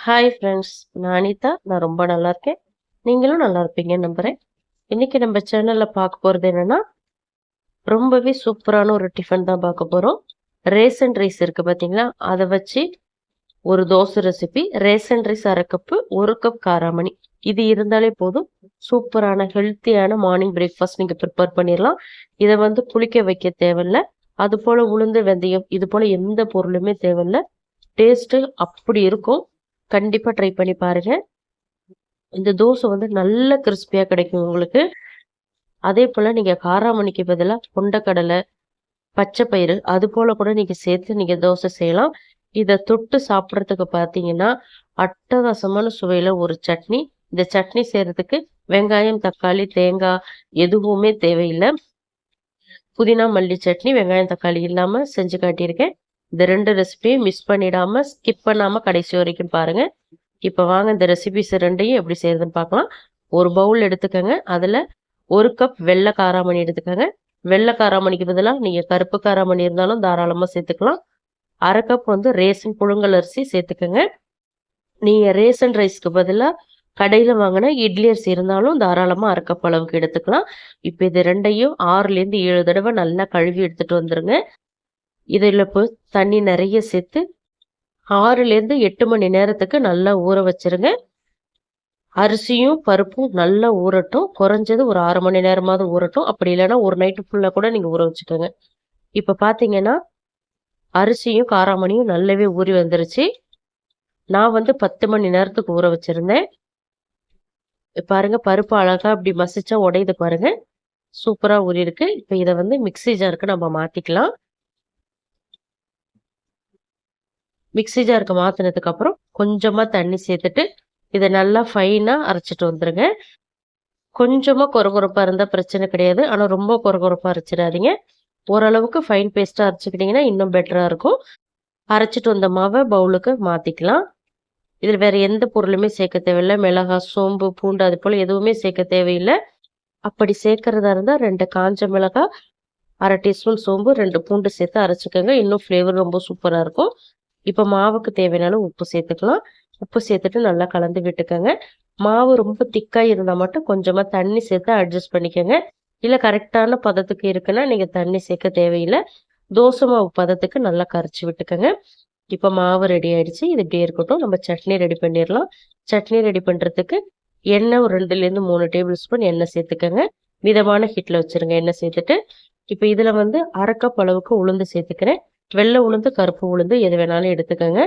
Hi friends, நான் அனிதா. நான் ரொம்ப நல்லா இருக்கேன். நீங்களும் நல்லா இருப்பீங்கன்னு நம்புறேன். இன்னைக்கு நம்ம சேனல்ல பார்க்க போறது என்னன்னா, ரொம்பவே சூப்பரான ஒரு டிஃபன் தான் பார்க்க போறோம். ரேசன் ரைஸ் இருக்கு பார்த்தீங்களா? அதை வச்சு ஒரு dosa recipe. Ration rice 1/2 cup, 1 cup காராமணி. இது இருந்தாலே போதும். சூப்பரான ஹெல்த்தியான மார்னிங் பிரேக்ஃபாஸ்ட் நீங்க ப்ரிப்பேர் பண்ணிடலாம். இதை வந்து புளிக்க வைக்க தேவையில்ல. அது போல உளுந்து, வெந்தயம் இது போல எந்த பொருளுமே தேவையில்ல. டேஸ்ட் அப்படி இருக்கும். கண்டிப்பா ட்ரை பண்ணி பாருங்க. இந்த தோசை வந்து நல்ல கிறிஸ்பியா கிடைக்கும் உங்களுக்கு. அதே போல நீங்க காராமணிக்கு பதிலா கொண்டக்கடலை, பச்சை பயிறு அது போல கூட நீங்க சேர்த்து நீங்க தோசை செய்யலாம். இதை தொட்டு சாப்பிட்றதுக்கு பார்த்தீங்கன்னா அட்டகாசமான சுவையில ஒரு சட்னி. இந்த சட்னி செய்யறதுக்கு வெங்காயம், தக்காளி, தேங்காய் எதுவுமே தேவையில்லை. புதினா மல்லி சட்னி வெங்காயம் தக்காளி இல்லாம செஞ்சு காட்டியிருக்கேன். இந்த 2 ரெசிபியும் மிஸ் பண்ணிடாம ஸ்கிப் பண்ணாம கடைசி வரைக்கும் பாருங்க. இப்போ வாங்க இந்த ரெசிபிஸ் 2யும் எப்படி செய்யறதுன்னு பார்க்கலாம். ஒரு பவுல் எடுத்துக்கோங்க. அதில் 1 கப் வெள்ளை காராமணி எடுத்துக்கோங்க. வெள்ளை காராமணிக்கு பதிலாக நீங்கள் கருப்பு காராமணி இருந்தாலும் தாராளமாக சேர்த்துக்கலாம். 1/2 கப் வந்து ரேசன் புழுங்கல் அரிசி சேர்த்துக்கோங்க. நீங்கள் ரேசன் ரைஸ்க்கு பதிலாக கடையில் வாங்கின இட்லி அரிசி இருந்தாலும் தாராளமாக 1/2 கப் அளவுக்கு எடுத்துக்கலாம். இப்போ இது 2யும் 6லேருந்து 7 தடவை நல்லா கழுவி எடுத்துகிட்டு வந்துடுங்க. இதில் இப்போ தண்ணி நிறைய சேர்த்து 6லேருந்து 8 மணி நேரத்துக்கு நல்லா ஊற வச்சிருங்க. அரிசியும் பருப்பும் நல்லா ஊறட்டும். குறைஞ்சது ஒரு 6 மணி நேரமாவது ஊறட்டும். அப்படி இல்லைன்னா ஒரு நைட்டு ஃபுல்லாக கூட நீங்கள் ஊற வச்சுக்கோங்க. இப்போ பார்த்தீங்கன்னா அரிசியும் காராமணியும் நல்லாவே ஊறி வந்துருச்சு. நான் வந்து 10 மணி நேரத்துக்கு ஊற வச்சிருந்தேன். பாருங்க பருப்பு அழகா அப்படி மசிச்சா உடையுது பாருங்க. சூப்பராக ஊறி இருக்கு. இப்போ இதை வந்து மிக்ஸி ஜாருக்கு நம்ம மாற்றிக்கலாம். மிக்ஸி ஜாருக்கு மாற்றினதுக்கு அப்புறம் கொஞ்சமாக தண்ணி சேர்த்துட்டு இதை நல்லா ஃபைனாக அரைச்சிட்டு வந்துடுங்க. கொஞ்சமாக கொரகொரப்பாக இருந்தால் பிரச்சனை கிடையாது. ஆனால் ரொம்ப கொரகொரப்பாக அரைச்சிடாதீங்க. ஓரளவுக்கு ஃபைன் பேஸ்ட்டாக அரைச்சிக்கிட்டிங்கன்னா இன்னும் பெட்டராக இருக்கும். அரைச்சிட்டு வந்த மாவை பவுலுக்கு மாற்றிக்கலாம். இதில் வேறு எந்த பொருளுமே சேர்க்க தேவையில்லை. மிளகாய், சோம்பு, பூண்டு அது போல் எதுவுமே சேர்க்க தேவையில்லை. அப்படி சேர்க்கறதா இருந்தால் 2 காஞ்ச மிளகாய், 1/2 டீஸ்பூன் சோம்பு, 2 பூண்டு சேர்த்து அரைச்சிக்கோங்க. இன்னும் ஃப்ளேவர் ரொம்ப சூப்பராக இருக்கும். இப்போ மாவுக்கு தேவையான உப்பு சேர்த்துக்கலாம். உப்பு சேர்த்துட்டு நல்லா கலந்து விட்டுக்கோங்க. மாவு ரொம்ப திக்காக இருந்தால் மட்டும் கொஞ்சமாக தண்ணி சேர்த்து அட்ஜஸ்ட் பண்ணிக்கோங்க. இல்லை கரெக்டான பதத்துக்கு இருக்குன்னா நீங்கள் தண்ணி சேர்க்க தேவையில்லை. தோசை மாவு பதத்துக்கு நல்லா கரைச்சி விட்டுக்கோங்க. இப்போ மாவு ரெடி ஆயிடுச்சு. இது இப்படியே இருக்கட்டும். நம்ம சட்னி ரெடி பண்ணிடலாம். சட்னி ரெடி பண்ணுறதுக்கு எண்ணெய் ஒரு 2லேருந்து 3 டேபிள் ஸ்பூன் எண்ணெய் சேர்த்துக்கோங்க. மிதமான ஹீட்டில் வச்சுருங்க. எண்ணெய் சேர்த்துட்டு இப்போ இதில் வந்து 1/2 கப் அளவுக்கு உளுந்து சேர்த்துக்கிறேன். வெள்ளை உளுந்து, கருப்பு உளுந்து எது வேணாலும் எடுத்துக்கோங்க.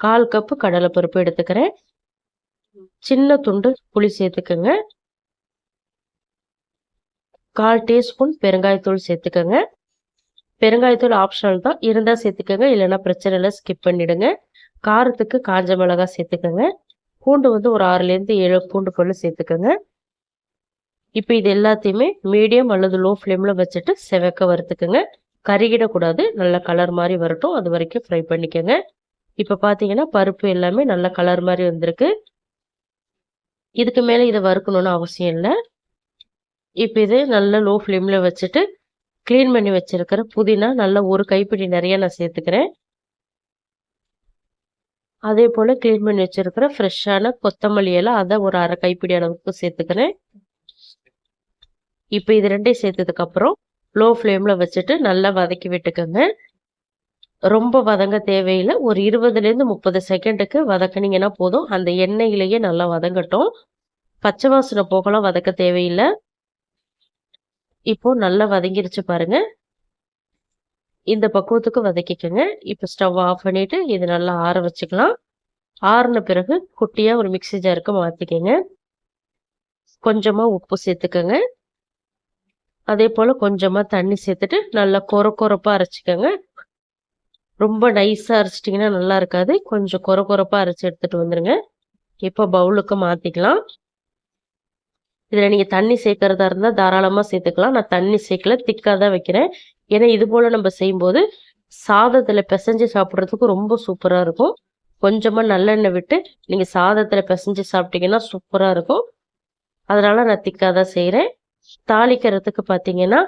1/4 கப்பு கடலைப்பருப்பு எடுத்துக்கிறேன். சின்ன துண்டு புளி சேர்த்துக்கோங்க. 1/4 டீஸ்பூன் பெருங்காயத்தூள் சேர்த்துக்கோங்க. பெருங்காயத்தூள் ஆப்ஷனல் தான். இருந்தால் சேர்த்துக்கோங்க, இல்லைன்னா பிரச்சனை இல்லை, ஸ்கிப் பண்ணிவிடுங்க. காரத்துக்கு காஞ்ச மிளகாய் சேர்த்துக்கோங்க. பூண்டு வந்து ஒரு 6லேருந்து 7 பூண்டு பல் சேர்த்துக்கோங்க. இப்போ இது எல்லாத்தையுமே மீடியம் அல்லது லோ ஃப்ளேமில் வச்சுட்டு செவக்க வறுத்துக்கோங்க. கருகிடக்கூடாது. நல்ல கலர் மாதிரி வரட்டும். அது வரைக்கும் ஃப்ரை பண்ணிக்கோங்க. இப்போ பார்த்தீங்கன்னா பருப்பு எல்லாமே நல்ல கலர் மாதிரி வந்திருக்கு. இதுக்கு மேலே இதை வறுக்கணும்னு அவசியம் இல்லை. இப்போ இது நல்ல லோ ஃப்ளேமில் வச்சுட்டு க்ளீன் பண்ணி வச்சிருக்கிற புதினா நல்லா ஒரு கைப்பிடி நிறைய நான் சேர்த்துக்கிறேன். அதே போல் க்ளீன் பண்ணி வச்சிருக்கிற ஃப்ரெஷ்ஷான கொத்தமல்லி இலை அதை ஒரு 1/2 கைப்பிடி அளவுக்கு சேர்த்துக்கிறேன். இப்போ இது 2யும் சேர்த்ததுக்கப்புறம் லோ ஃப்ளேமில் வச்சுட்டு நல்லா வதக்கி விட்டுக்கோங்க. ரொம்ப வதங்க தேவையில்லை. ஒரு 20லேருந்து 30 செகண்டுக்கு வதக்குனீங்கன்னா போதும். அந்த எண்ணெயிலேயே நல்லா வதங்கட்டும். பச்சை வாசனை போகலாம், வதக்க தேவையில்லை. இப்போ நல்லா வதங்கிருச்சு பாருங்க. இந்த பக்குவத்துக்கு வதக்கிக்கோங்க. இப்போ ஸ்டவ் ஆஃப் பண்ணிட்டு இது நல்லா ஆற வச்சுக்கலாம். ஆறின பிறகு குட்டியாக ஒரு மிக்ஸி ஜாருக்கு மாற்றிக்கோங்க. கொஞ்சமாக உப்பு சேர்த்துக்கோங்க. அதே போல் கொஞ்சமாக தண்ணி சேர்த்துட்டு நல்லா கொரப்பாக அரைச்சிக்கோங்க. ரொம்ப நைஸாக அரைச்சிட்டிங்கன்னா நல்லா இருக்காது. கொஞ்சம் கொரப்பாக அரைச்சி எடுத்துகிட்டு வந்துடுங்க. இப்போ பவுலுக்கு மாற்றிக்கலாம். இதில் நீங்கள் தண்ணி சேர்க்கறதா இருந்தால் தாராளமாக சேர்த்துக்கலாம். நான் தண்ணி சேர்க்கல, திக்காக தான் வைக்கிறேன். ஏன்னா இது போல் நம்ம செய்யும்போது சாதத்தில் பிசைஞ்சு சாப்பிட்றதுக்கு ரொம்ப சூப்பராக இருக்கும். கொஞ்சமாக நல்லெண்ணெய் விட்டு நீங்கள் சாதத்தில் பிசைஞ்சு சாப்பிட்டீங்கன்னா சூப்பராக இருக்கும். அதனால் நான் திக்காக தான் செய்கிறேன். தாளிக்கிறதுக்கு பார்த்தீங்கன்னா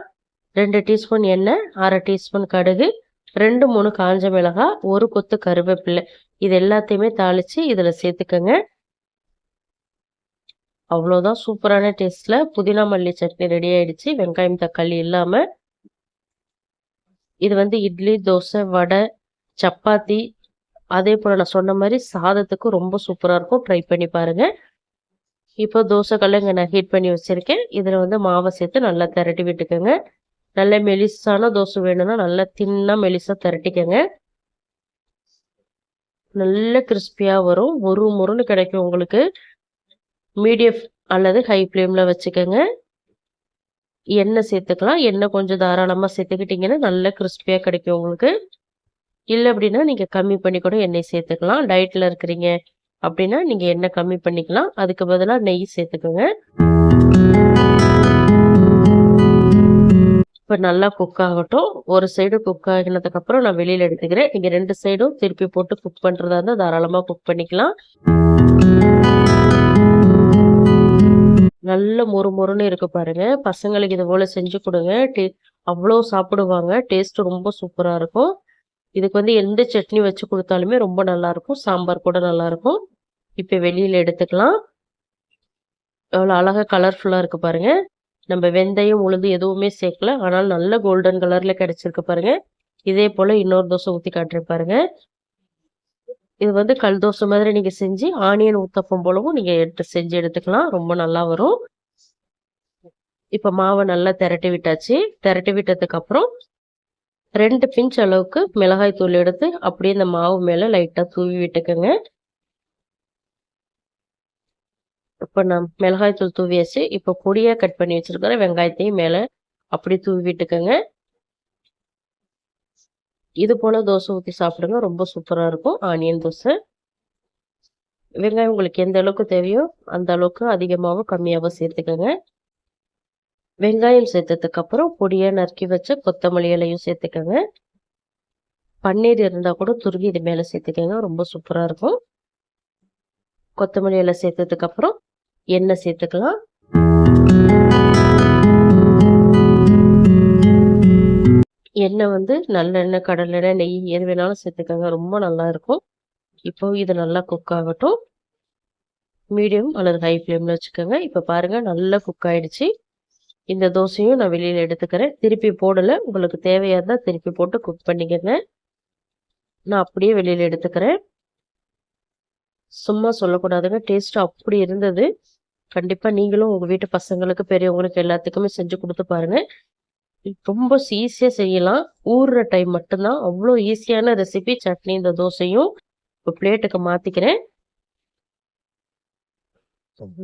2 டீஸ்பூன் எண்ணெய், 1/2 டீஸ்பூன் கடுகு, 2-3 காஞ்ச மிளகாய், 1 கொத்து கருவேப்பிலை இது எல்லாத்தையுமே தாளிச்சு இதுல சேர்த்துக்கங்க. அவ்வளோதான், சூப்பரான டேஸ்ட்ல புதினா மல்லி சட்னி ரெடி ஆயிடுச்சு. வெங்காயம் தக்காளி இல்லாம. இது வந்து இட்லி, தோசை, வடை, சப்பாத்தி, அதே போல நான் சொன்ன மாதிரி சாதத்துக்கு ரொம்ப சூப்பரா இருக்கும். ட்ரை பண்ணி பாருங்க. இப்போ தோசைக்கல்ல இங்க நான் ஹீட் பண்ணி வச்சிருக்கேன். இதுல வந்து மாவை சேர்த்து நல்லா திரட்டி விட்டுக்கோங்க. நல்ல மெலிசான தோசை வேணும்னா நல்லா தின்னா மெலிசா திரட்டிக்கங்க. நல்ல கிறிஸ்பியா வரும். ஒரு முருன்னு கிடைக்கும் உங்களுக்கு. மீடியம் அல்லது ஹை ஃப்ளேம்ல வச்சுக்கோங்க. எண்ணெய் சேர்த்துக்கலாம். எண்ணெய் கொஞ்சம் தாராளமா சேர்த்துக்கிட்டீங்கன்னா நல்ல கிறிஸ்பியா கிடைக்கும் உங்களுக்கு. இல்லை அப்படின்னா நீங்க கம்மி பண்ணி கூட எண்ணெய் சேர்த்துக்கலாம். டயட்ல இருக்கிறீங்க அப்படின்னா நீங்க எண்ணெய் கம்மி பண்ணிக்கலாம். அதுக்கு பதிலாக நெய் சேர்த்துக்கோங்க. இப்போ நல்லா குக் ஆகட்டும். ஒரு சைடு குக் ஆகினதுக்கு அப்புறம் நான் வெளியில எடுத்துக்கிறேன். நீங்க 2 சைடும் திருப்பி போட்டு குக் பண்றதா இருந்தால் தாராளமா குக் பண்ணிக்கலாம். நல்ல மொறுமொறுன்னு இருக்கு பாருங்க. பசங்களுக்கு இது போல செஞ்சு கொடுங்க. அவ்வளோ சாப்பிடுவாங்க. டேஸ்ட் ரொம்ப சூப்பரா இருக்கும். இதுக்கு வந்து எந்த சட்னி வச்சு கொடுத்தாலுமே ரொம்ப நல்லா இருக்கும். சாம்பார் கூட நல்லா இருக்கும். இப்போ வெளியில எடுத்துக்கலாம். எவ்வளோ அழகா கலர்ஃபுல்லா இருக்கு பாருங்க. நம்ம வெந்தயம் உளுந்து எதுவுமே சேர்க்கல. ஆனால் நல்ல கோல்டன் கலர்ல கிடைச்சிருக்கு பாருங்க. இதே போல இன்னொரு தோசை ஊற்றி காட்டுறேன் பாருங்க. இது வந்து கல் தோசை மாதிரி நீங்க செஞ்சு ஆனியன் ஊத்தப்பம் போலவும் நீங்க செஞ்சு எடுத்துக்கலாம். ரொம்ப நல்லா வரும். இப்ப மாவை நல்லா திரட்டி விட்டாச்சு. திரட்டி விட்டதுக்கு அப்புறம் 2 பிஞ்ச் அளவுக்கு மிளகாய் தூள் எடுத்து அப்படியே இந்த மாவு மேல லைட்டா தூவி விட்டுக்கோங்க. இப்போ நான் மிளகாய் தூள் தூவியாச்சு. இப்போ பொடியா கட் பண்ணி வச்சிருக்கிற வெங்காயத்தையும் மேல அப்படி தூவி விட்டுக்கோங்க. இது போல தோசை ஊற்றி சாப்பிடுங்க. ரொம்ப சூப்பரா இருக்கும் ஆனியன் தோசை. வெங்காயம் உங்களுக்கு எந்த அளவுக்கு தேவையோ அந்த அளவுக்கு அதிகமாகவோ கம்மியாகவோ சேர்த்துக்கோங்க. வெங்காயம் சேர்த்ததுக்கு அப்புறம் பொடியா நறுக்கி வச்ச கொத்தமல்லி இலையும் சேர்த்துக்கோங்க. பன்னீர் இருந்தா கூட துருவி இது மேல சேர்த்துக்கோங்க. ரொம்ப சூப்பரா இருக்கும். கொத்தமல்லி இலை சேர்த்ததுக்கு அப்புறம் எண்ணெய் சேர்த்துக்கலாம். எண்ணெய் வந்து நல்லெண்ணெய், கடலெண்ணெய், நெய் எது வேணாலும் சேர்த்துக்கோங்க. ரொம்ப நல்லா இருக்கும். இப்போ இது நல்லா குக் ஆகட்டும். மீடியம் அல்லது ஹை ஃப்ளேம்ல வச்சுக்கோங்க. இப்போ பாருங்க நல்லா குக் ஆயிடுச்சு. இந்த தோசையும் நான் வெளியில எடுத்துக்கிறேன். திருப்பி போடலை. உங்களுக்கு தேவையா இருந்தால் திருப்பி போட்டு குக் பண்ணிக்கங்க. நான் அப்படியே வெளியில எடுத்துக்கிறேன். சும்மா சொல்லக்கூடாதுங்க. டேஸ்ட் அப்படி இருந்தது. கண்டிப்பா நீங்களும் உங்க வீட்டு பசங்களுக்கு, பெரியவங்களுக்கு எல்லாத்துக்குமே செஞ்சு கொடுத்து பாருங்க. ரொம்ப ஈஸியா செய்யலாம். ஊறுற டைம் மட்டும்தான். அவ்வளோ ஈஸியான ரெசிபி சட்னி. இந்த தோசையும் இப்போ பிளேட்டுக்கு மாத்திக்கிறேன்.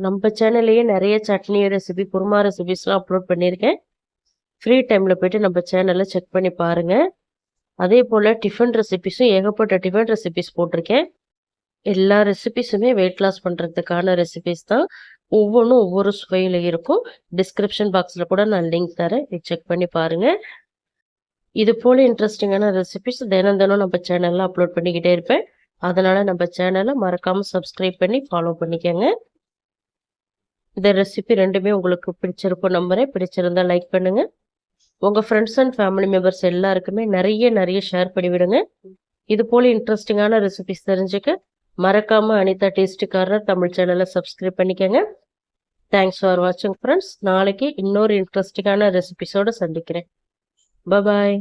நம்ம சேனல்லையே நிறைய சட்னி ரெசிபி, குருமா ரெசிபிஸ்லாம் அப்லோட் பண்ணியிருக்கேன். ஃப்ரீ டைம்ல போயிட்டு நம்ம சேனலை செக் பண்ணி பாருங்க. அதே போல டிஃபன் ரெசிபிஸும் ஏகப்பட்ட டிஃபன் ரெசிபிஸ் போட்டிருக்கேன். எல்லா ரெசிபிஸுமே வெயிட் லாஸ் பண்றதுக்கான ரெசிபிஸ் தான். ஒவ்வொன்றும் ஒவ்வொரு சுவையில இருக்கும். டிஸ்கிரிப்ஷன் பாக்ஸ்ல கூட நான் லிங்க் தரேன். செக் பண்ணி பாருங்க. இது போல இன்ட்ரெஸ்டிங்கான ரெசிபிஸ் தினம் தினம் நம்ம சேனல்ல அப்லோட் பண்ணிக்கிட்டே இருப்பேன். அதனால நம்ம சேனலை மறக்காம சப்ஸ்கிரைப் பண்ணி ஃபாலோ பண்ணிக்கோங்க. இந்த ரெசிபி ரெண்டுமே உங்களுக்கு பிடிச்சிருக்கும் நம்புறேன். பிடிச்சிருந்தா லைக் பண்ணுங்க. உங்க ஃப்ரெண்ட்ஸ் அண்ட் ஃபேமிலி மெம்பர்ஸ் எல்லாருக்குமே நிறைய ஷேர் பண்ணி விடுங்க. இது போல இன்ட்ரெஸ்டிங்கான ரெசிபிஸ் தெரிஞ்சுக்க மறக்காம அனிதா டேஸ்டி கார்னர் தமிழ் சேனலை சப்ஸ்கிரைப் பண்ணிக்கோங்க. தேங்க்ஸ் ஃபார் வாட்சிங் ஃப்ரெண்ட்ஸ். நாளைக்கு இன்னொரு இன்ட்ரெஸ்டிங்கான ரெசிபிஸோட சந்திக்கிறேன். பாய்.